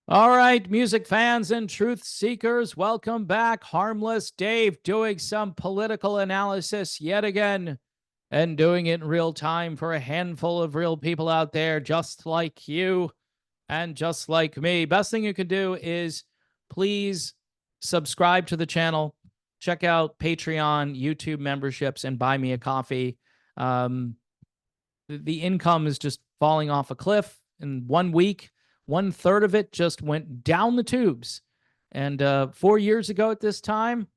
All right, music fans and truth seekers, welcome back. Harmless Dave doing some political analysis yet again and doing it in real time for a handful of real people out there just like you and just like me. Best thing you can do is please subscribe to the channel, check out Patreon, YouTube memberships, and buy me a coffee. Um, the income is just falling off a cliff in 1 week. 1/3 of it just went down the tubes. And 4 years ago at this time,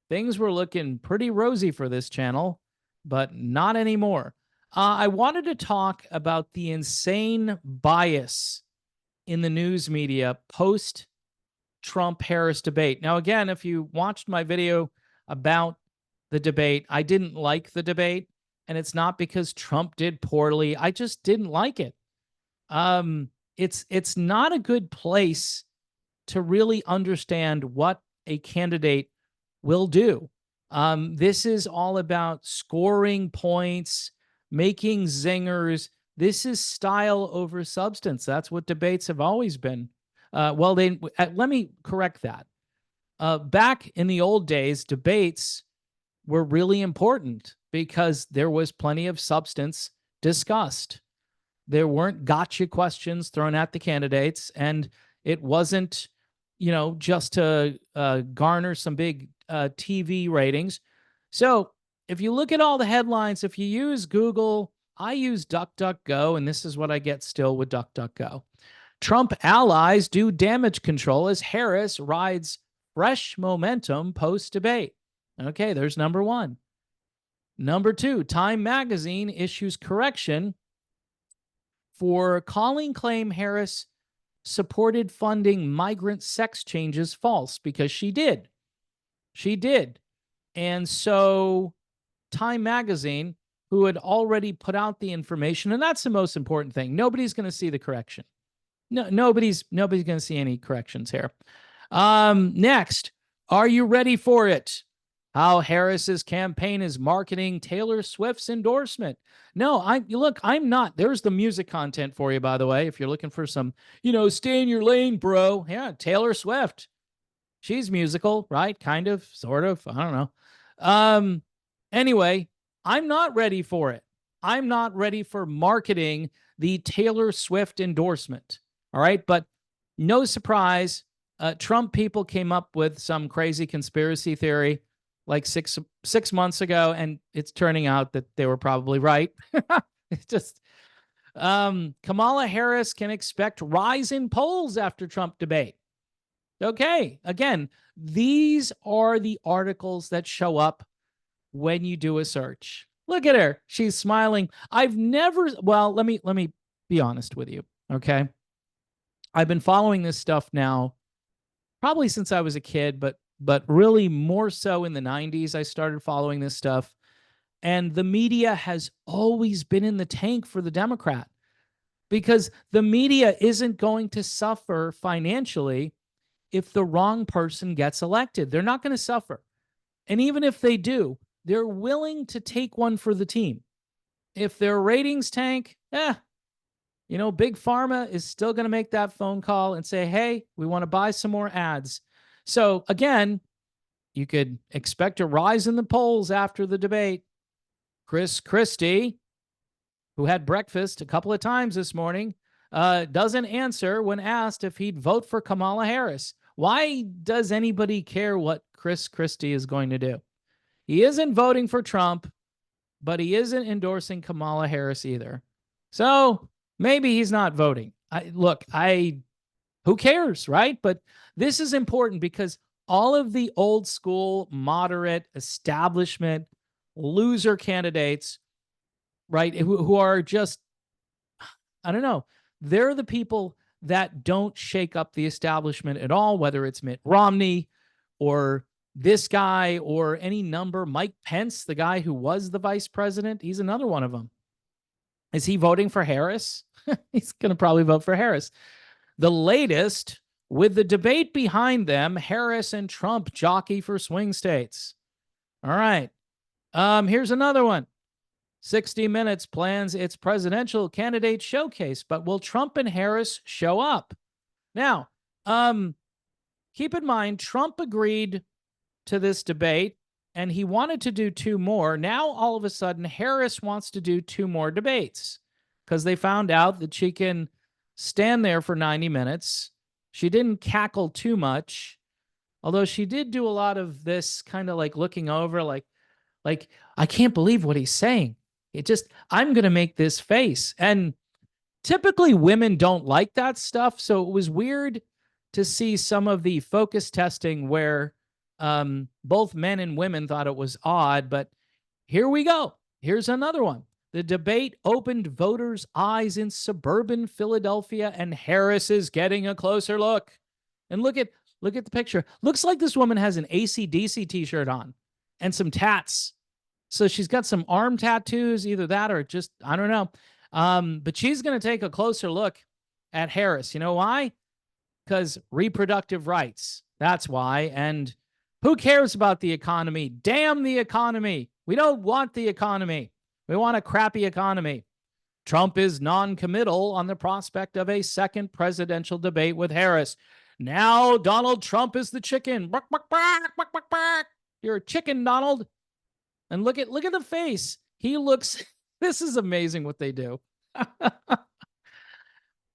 things were looking pretty rosy for this channel, but not anymore. I wanted to talk about the insane bias in the news media post Trump Harris debate. Now, again, if you watched my video about the debate, I didn't like the debate, and it's not because Trump did poorly. I just didn't like it. It's not a good place to really understand what a candidate will do. This is all about scoring points, making zingers. This is style over substance. That's what debates have always been. Let me correct that. Back in the old days, debates were really important because there was plenty of substance discussed. There weren't gotcha questions thrown at the candidates, and it wasn't, just to garner some big TV ratings. So if you look at all the headlines, if you use Google, I use DuckDuckGo, and this is what I get still with DuckDuckGo. Trump allies do damage control as Harris rides fresh momentum post-debate. Okay, there's number one. Number two, Time Magazine issues correction for calling claim Harris supported funding migrant sex changes false, because she did. She did. And so Time Magazine, who had already put out the information, and that's the most important thing. Nobody's going to see the correction. No, nobody's going to see any corrections here. Next, are you ready for it? How Harris's campaign is marketing Taylor Swift's endorsement. No, I'm not. There's the music content for you, by the way. If you're looking for some, stay in your lane, bro. Yeah, Taylor Swift. She's musical, right? Kind of, sort of. I don't know. Anyway, I'm not ready for it. I'm not ready for marketing the Taylor Swift endorsement. All right. But no surprise, Trump people came up with some crazy conspiracy theory like six months ago, and it's turning out that they were probably right. It's just Kamala Harris can expect rise in polls after Trump debate. Okay, again, these are the articles that show up when you do a search. Look at her. She's smiling. Let me be honest with you, okay? I've been following this stuff now probably since I was a kid, but really more so in the 90s, I started following this stuff. And the media has always been in the tank for the Democrat, because the media isn't going to suffer financially if the wrong person gets elected. They're not going to suffer. And even if they do, they're willing to take one for the team. If their ratings tank, Big Pharma is still going to make that phone call and say, hey, we want to buy some more ads. So again, you could expect a rise in the polls after the debate. Chris Christie, who had breakfast a couple of times this morning, doesn't answer when asked if he'd vote for Kamala Harris. Why does anybody care what Chris Christie is going to do? He isn't voting for Trump, but he isn't endorsing Kamala Harris either. So maybe he's not voting. Who cares, right? But this is important because all of the old school, moderate, establishment, loser candidates, right, who are just, I don't know, they're the people that don't shake up the establishment at all, whether it's Mitt Romney or this guy or any number. Mike Pence, the guy who was the vice president, he's another one of them. Is he voting for Harris? He's going to probably vote for Harris. The latest, with the debate behind them, Harris and Trump jockey for swing states. All right. Here's another one. 60 Minutes plans its presidential candidate showcase, but will Trump and Harris show up? Now, Keep in mind, Trump agreed to this debate and he wanted to do 2 more. Now, all of a sudden, Harris wants to do 2 more debates because they found out that she can stand there for 90 minutes. She didn't cackle too much, although she did do a lot of this kind of like looking over, like, I can't believe what he's saying. I'm going to make this face. And typically women don't like that stuff. So it was weird to see some of the focus testing where both men and women thought it was odd. But here we go. Here's another one. The debate opened voters' eyes in suburban Philadelphia, and Harris is getting a closer look. And look at the picture. Looks like this woman has an AC/DC t-shirt on and some tats. So she's got some arm tattoos, either that or just, I don't know. But she's going to take a closer look at Harris. You know why? Because reproductive rights. That's why. And who cares about the economy? Damn the economy. We don't want the economy. We want a crappy economy. Trump is non-committal on the prospect of a second presidential debate with Harris. Now Donald Trump is the chicken. You're a chicken, Donald. And look at the face. He looks, this is amazing what they do.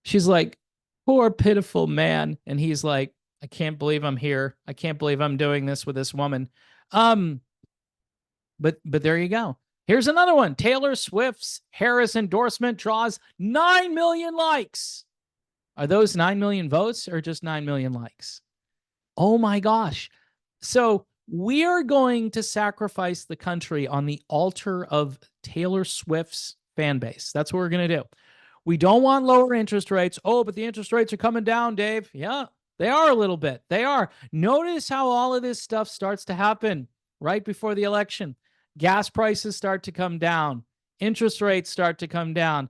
She's like, poor pitiful man. And he's like, I can't believe I'm here. I can't believe I'm doing this with this woman. But there you go. Here's another one. Taylor Swift's Harris endorsement draws 9 million likes. Are those 9 million votes or just 9 million likes? Oh my gosh. So we are going to sacrifice the country on the altar of Taylor Swift's fan base. That's what we're going to do. We don't want lower interest rates. Oh, but the interest rates are coming down, Dave. Yeah, they are a little bit. They are. Notice how all of this stuff starts to happen right before the election. Gas prices start to come down. Interest rates start to come down.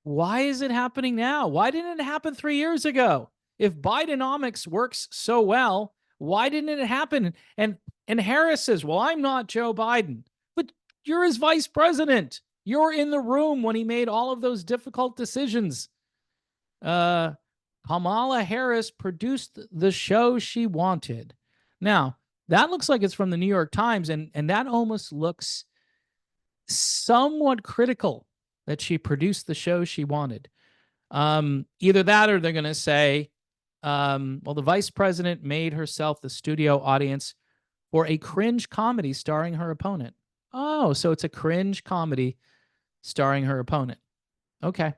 Why is it happening now? Why didn't it happen 3 years ago? If Bidenomics works so well, why didn't it happen? And Harris says, well, I'm not Joe Biden, but you're his vice president. You're in the room when he made all of those difficult decisions. Kamala Harris produced the show she wanted. Now, that looks like it's from the New York Times, and that almost looks somewhat critical that she produced the show she wanted. Either that or they're going to say, well, the vice president made herself the studio audience for a cringe comedy starring her opponent. Oh, so it's a cringe comedy starring her opponent. Okay.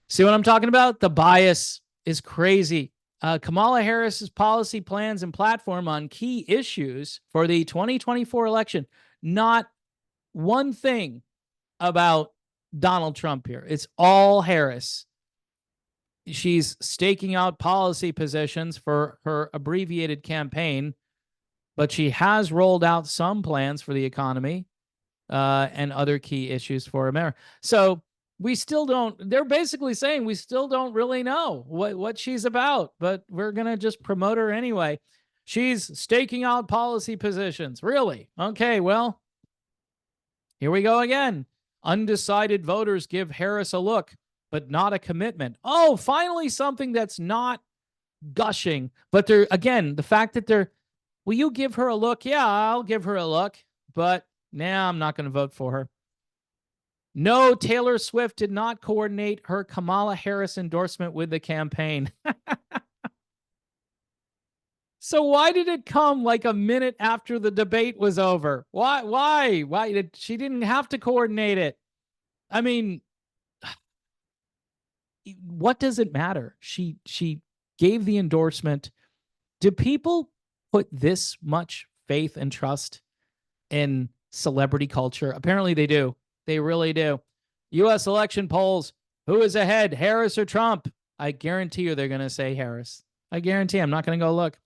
See what I'm talking about? The bias is crazy. Kamala Harris's policy plans and platform on key issues for the 2024 election. Not one thing about Donald Trump here. It's all Harris. She's staking out policy positions for her abbreviated campaign, but she has rolled out some plans for the economy and other key issues for America. So we still don't, they're basically saying we still don't really know what she's about, but we're going to just promote her anyway. She's staking out policy positions. Really? Okay, well, here we go again. Undecided voters give Harris a look, but not a commitment. Oh, finally something that's not gushing. But they're, again, the fact that they're, will you give her a look? Yeah, I'll give her a look, but nah, I'm not going to vote for her. No, Taylor Swift did not coordinate her Kamala Harris endorsement with the campaign. So why did it come like a minute after the debate was over? Why did she didn't have to coordinate it? I mean, what does it matter? She gave the endorsement. Do people put this much faith and trust in celebrity culture? Apparently they do. They really do. U.S. election polls. Who is ahead, Harris or Trump? I guarantee you they're going to say Harris. I guarantee. I'm not going to go look.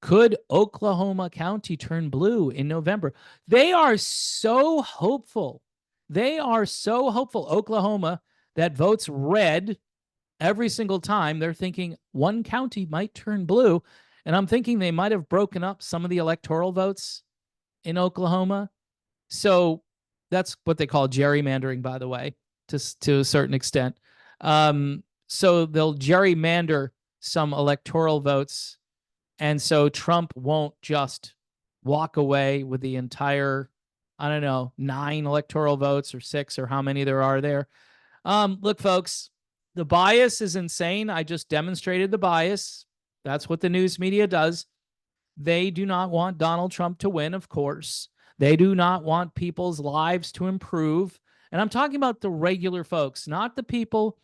Could Oklahoma County turn blue in November? They are so hopeful. They are so hopeful. Oklahoma, that votes red every single time. They're thinking one county might turn blue. And I'm thinking they might have broken up some of the electoral votes in Oklahoma. So that's what they call gerrymandering, by the way, to a certain extent. So they'll gerrymander some electoral votes. And so Trump won't just walk away with the entire, I don't know, 9 electoral votes or 6 or how many there are there. Look, folks, the bias is insane. I just demonstrated the bias. That's what the news media does. They do not want Donald Trump to win, of course. They do not want people's lives to improve. And I'm talking about the regular folks, not the people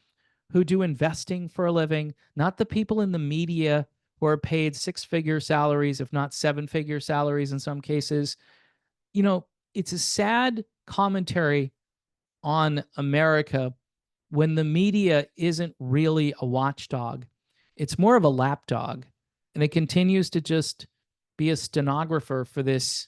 who do investing for a living, not the people in the media who are paid 6-figure salaries, if not 7-figure salaries in some cases. You know, it's a sad commentary on America when the media isn't really a watchdog. It's more of a lapdog, and it continues to just be a stenographer for this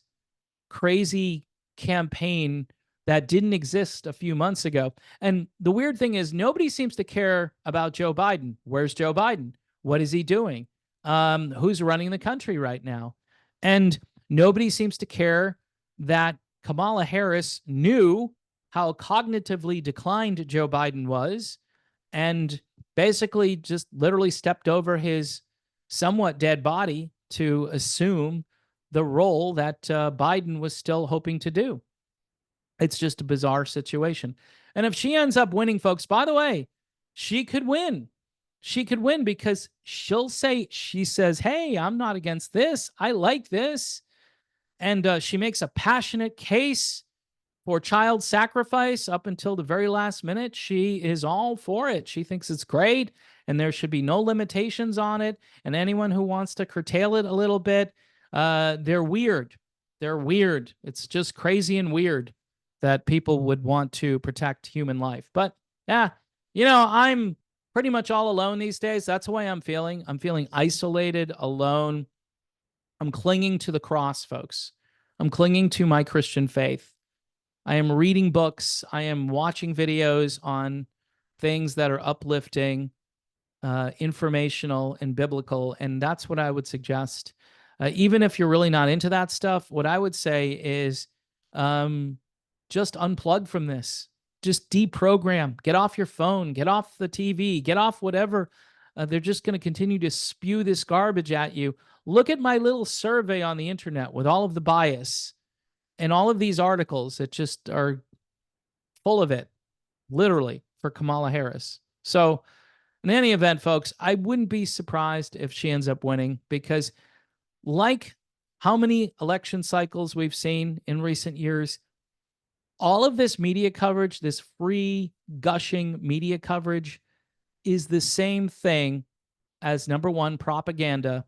crazy campaign that didn't exist a few months ago. And the weird thing is, nobody seems to care about Joe Biden. Where's Joe Biden? What is he doing? Who's running the country right now? And nobody seems to care that Kamala Harris knew how cognitively declined Joe Biden was and basically just literally stepped over his somewhat dead body to assume the role that Biden was still hoping to do. It's just a bizarre situation. And if she ends up winning, folks, by the way, she could win. She could win because she says, hey, I'm not against this. I like this. And she makes a passionate case for child sacrifice up until the very last minute. She is all for it. She thinks it's great and there should be no limitations on it. And anyone who wants to curtail it a little bit, they're weird. They're weird. It's just crazy and weird that people would want to protect human life. But yeah, you know, I'm pretty much all alone these days. That's the way I'm feeling. I'm feeling isolated, alone. I'm clinging to the cross, folks. I'm clinging to my Christian faith. I am reading books. I am watching videos on things that are uplifting, informational, and biblical. And that's what I would suggest. Even if you're really not into that stuff, what I would say is just unplug from this. Just deprogram. Get off your phone. Get off the TV. Get off whatever. They're just going to continue to spew this garbage at you. Look at my little survey on the internet with all of the bias and all of these articles that just are full of it, literally, for Kamala Harris. So in any event, folks, I wouldn't be surprised if she ends up winning because like how many election cycles we've seen in recent years, all of this media coverage, this free gushing media coverage is the same thing as number 1, propaganda,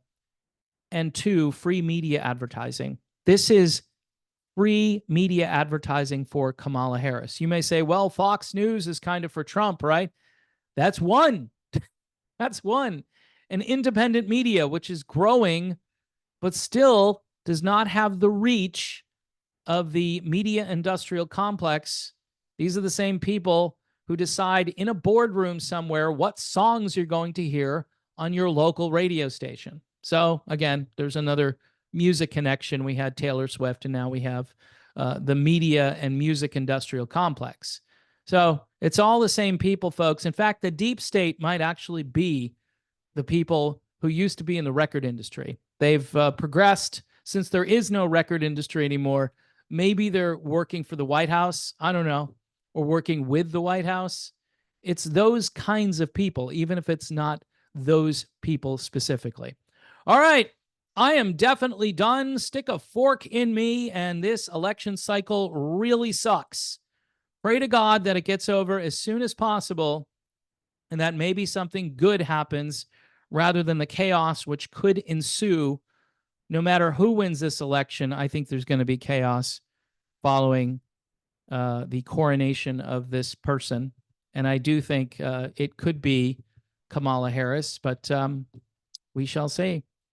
and 2, free media advertising. This is free media advertising for Kamala Harris. You may say, well, Fox News is kind of for Trump, right? That's one. That's one. An independent media, which is growing, but still does not have the reach of the media industrial complex. These are the same people who decide in a boardroom somewhere what songs you're going to hear on your local radio station. So again, there's another music connection. We had Taylor Swift, and now we have the media and music industrial complex. So it's all the same people, folks. In fact, the deep state might actually be the people who used to be in the record industry. They've progressed since there is no record industry anymore. Maybe they're working for the White House. I don't know. Or working with the White House. It's those kinds of people, even if it's not those people specifically. All right. I am definitely done. Stick a fork in me, and this election cycle really sucks. Pray to God that it gets over as soon as possible and that maybe something good happens rather than the chaos which could ensue. No matter who wins this election, I think there's going to be chaos following the coronation of this person. And I do think it could be Kamala Harris, but we shall see.